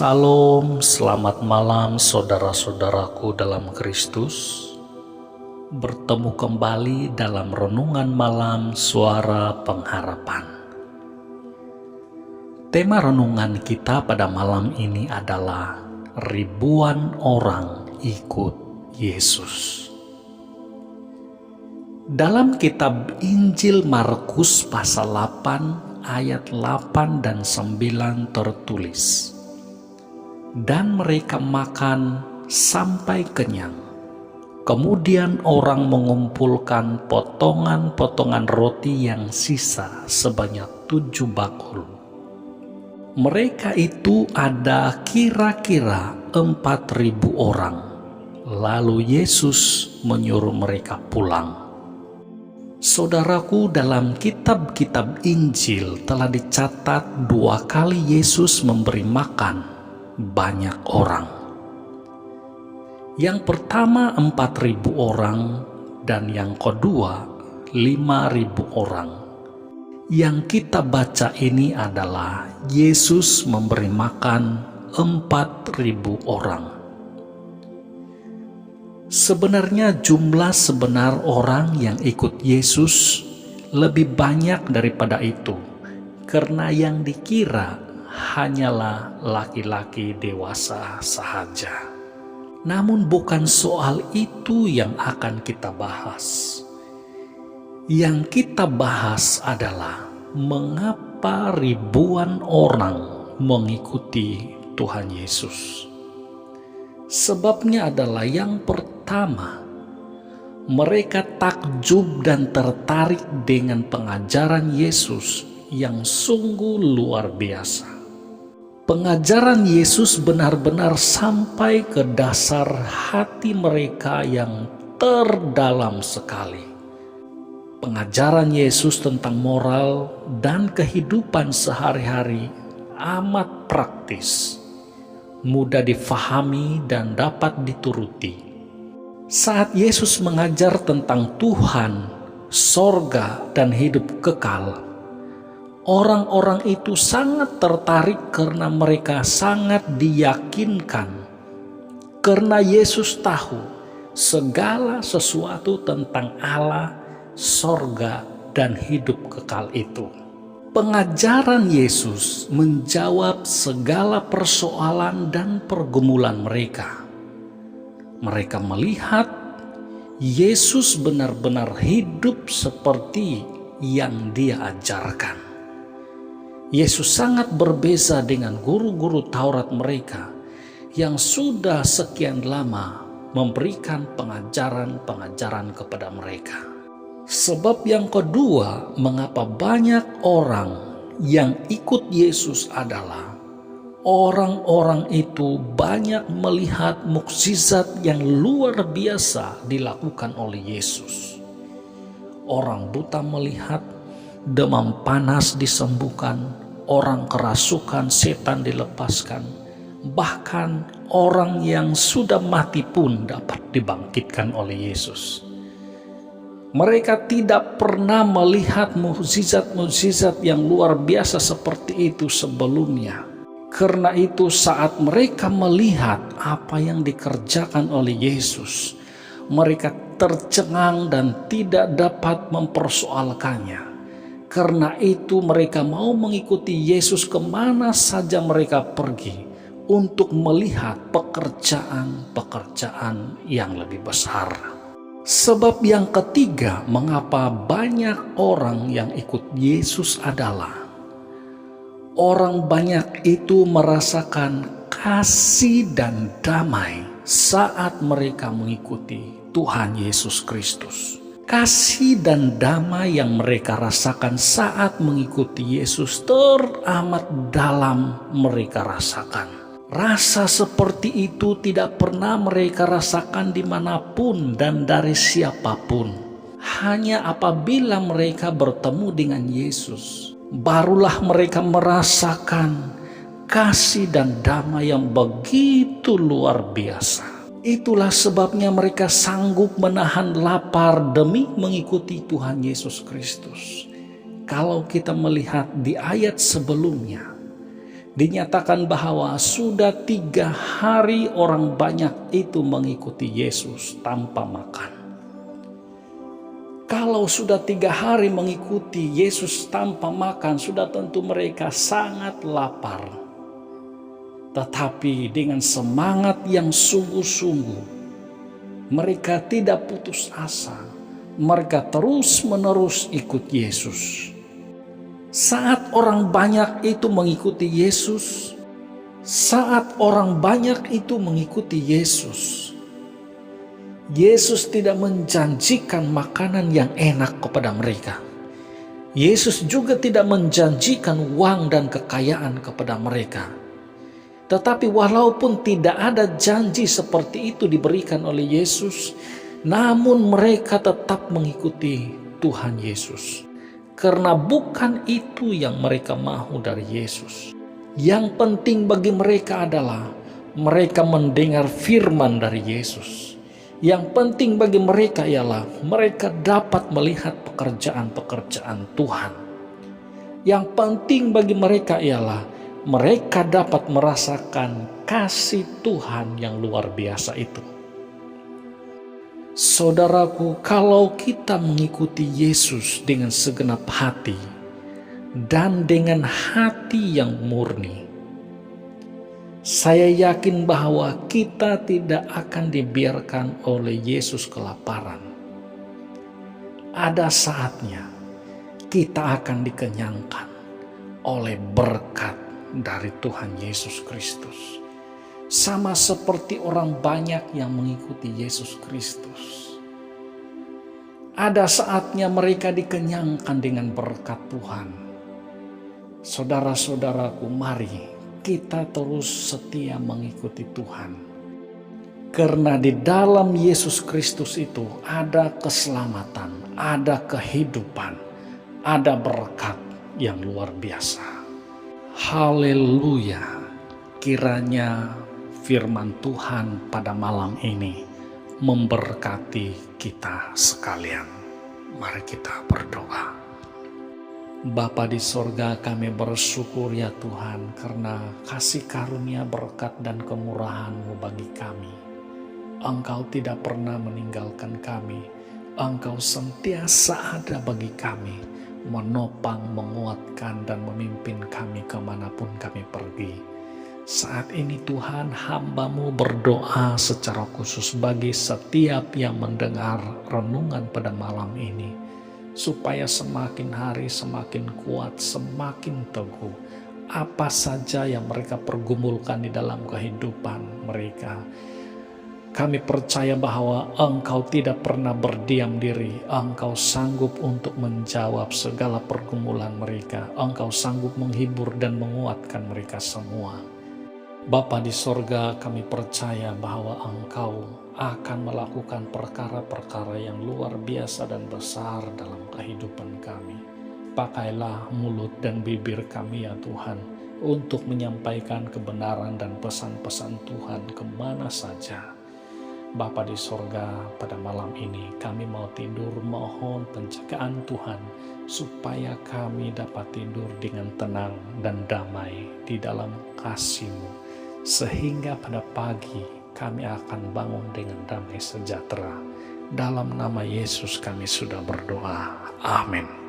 Salam, selamat malam saudara-saudaraku dalam Kristus. Bertemu kembali dalam renungan malam Suara Pengharapan. Tema renungan kita pada malam ini adalah ribuan orang ikut Yesus. Dalam kitab Injil Markus pasal 8 ayat 8 dan 9 tertulis, "Dan mereka makan sampai kenyang. Kemudian orang mengumpulkan potongan-potongan roti yang sisa sebanyak 7 bakul. Mereka itu ada kira-kira 4.000 orang. Lalu Yesus menyuruh mereka pulang." Saudaraku, dalam kitab-kitab Injil telah dicatat 2 kali Yesus memberi makan banyak orang. Yang pertama 4.000 orang dan yang kedua 5.000 orang. Yang kita baca ini adalah Yesus memberi makan 4.000 orang. Sebenarnya jumlah sebenar orang yang ikut Yesus lebih banyak daripada itu, karena yang dikira hanyalah laki-laki dewasa sahaja. Namun bukan soal itu yang akan kita bahas. Yang kita bahas adalah mengapa ribuan orang mengikuti Tuhan Yesus. Sebabnya adalah yang pertama, mereka takjub dan tertarik dengan pengajaran Yesus yang sungguh luar biasa. Pengajaran Yesus benar-benar sampai ke dasar hati mereka yang terdalam sekali. Pengajaran Yesus tentang moral dan kehidupan sehari-hari amat praktis, mudah difahami dan dapat dituruti. Saat Yesus mengajar tentang Tuhan, sorga, dan hidup kekal, orang-orang itu sangat tertarik karena mereka sangat diyakinkan. Karena Yesus tahu segala sesuatu tentang Allah, sorga, dan hidup kekal itu. Pengajaran Yesus menjawab segala persoalan dan pergumulan mereka. Mereka melihat Yesus benar-benar hidup seperti yang Dia ajarkan. Yesus sangat berbeza dengan guru-guru Taurat mereka yang sudah sekian lama memberikan pengajaran-pengajaran kepada mereka. Sebab yang kedua, mengapa banyak orang yang ikut Yesus adalah orang-orang itu banyak melihat mukjizat yang luar biasa dilakukan oleh Yesus. Orang buta melihat, demam panas disembuhkan, orang kerasukan setan dilepaskan, bahkan orang yang sudah mati pun dapat dibangkitkan oleh Yesus. Mereka tidak pernah melihat mukjizat-mukjizat yang luar biasa seperti itu sebelumnya. Karena itu saat mereka melihat apa yang dikerjakan oleh Yesus, mereka tercengang dan tidak dapat mempersoalkannya. Karena itu mereka mau mengikuti Yesus kemana saja mereka pergi untuk melihat pekerjaan-pekerjaan yang lebih besar. Sebab yang ketiga, mengapa banyak orang yang ikut Yesus adalah orang banyak itu merasakan kasih dan damai saat mereka mengikuti Tuhan Yesus Kristus. Kasih dan damai yang mereka rasakan saat mengikuti Yesus teramat dalam mereka rasakan. Rasa seperti itu tidak pernah mereka rasakan dimanapun dan dari siapapun. Hanya apabila mereka bertemu dengan Yesus, barulah mereka merasakan kasih dan damai yang begitu luar biasa. Itulah sebabnya mereka sanggup menahan lapar demi mengikuti Tuhan Yesus Kristus. Kalau kita melihat di ayat sebelumnya, dinyatakan bahwa sudah 3 hari orang banyak itu mengikuti Yesus tanpa makan. Kalau sudah 3 hari mengikuti Yesus tanpa makan, sudah tentu mereka sangat lapar. Tetapi dengan semangat yang sungguh-sungguh, mereka tidak putus asa. Mereka terus-menerus ikut Yesus. Saat orang banyak itu mengikuti Yesus, Yesus tidak menjanjikan makanan yang enak kepada mereka. Yesus juga tidak menjanjikan uang dan kekayaan kepada mereka. Tetapi walaupun tidak ada janji seperti itu diberikan oleh Yesus, namun mereka tetap mengikuti Tuhan Yesus. Karena bukan itu yang mereka mau dari Yesus. Yang penting bagi mereka adalah mereka mendengar firman dari Yesus. Yang penting bagi mereka ialah mereka dapat melihat pekerjaan-pekerjaan Tuhan. Yang penting bagi mereka ialah mereka dapat merasakan kasih Tuhan yang luar biasa itu. Saudaraku, kalau kita mengikuti Yesus dengan segenap hati dan dengan hati yang murni, saya yakin bahwa kita tidak akan dibiarkan oleh Yesus kelaparan. Ada saatnya kita akan dikenyangkan oleh berkat dari Tuhan Yesus Kristus. Sama seperti orang banyak yang mengikuti Yesus Kristus. Ada saatnya mereka dikenyangkan dengan berkat Tuhan. Saudara-saudaraku, mari kita terus setia mengikuti Tuhan. Karena di dalam Yesus Kristus itu ada keselamatan, ada kehidupan, ada berkat yang luar biasa. Haleluya. Kiranya firman Tuhan pada malam ini memberkati kita sekalian. Mari kita berdoa. Bapa di sorga, kami bersyukur ya Tuhan karena kasih karunia, berkat dan kemurahan-Mu bagi kami. Engkau tidak pernah meninggalkan kami. Engkau sentiasa ada bagi kami, menopang, menguatkan dan memimpin kami kemanapun kami pergi. Saat ini Tuhan, hamba-Mu berdoa secara khusus bagi setiap yang mendengar renungan pada malam ini. Supaya semakin hari semakin kuat, semakin teguh. Apa saja yang mereka pergumulkan di dalam kehidupan mereka. Kami percaya bahwa Engkau tidak pernah berdiam diri. Engkau sanggup untuk menjawab segala pergumulan mereka. Engkau sanggup menghibur dan menguatkan mereka semua. Bapa di sorga, kami percaya bahwa Engkau akan melakukan perkara-perkara yang luar biasa dan besar dalam kehidupan kami. Pakailah mulut dan bibir kami ya Tuhan, untuk menyampaikan kebenaran dan pesan-pesan Tuhan kemana saja. Bapa di sorga, pada malam ini kami mau tidur, mohon penjagaan Tuhan, supaya kami dapat tidur dengan tenang dan damai di dalam kasih-Mu. Sehingga pada pagi kami akan bangun dengan damai sejahtera. Dalam nama Yesus kami sudah berdoa. Amin.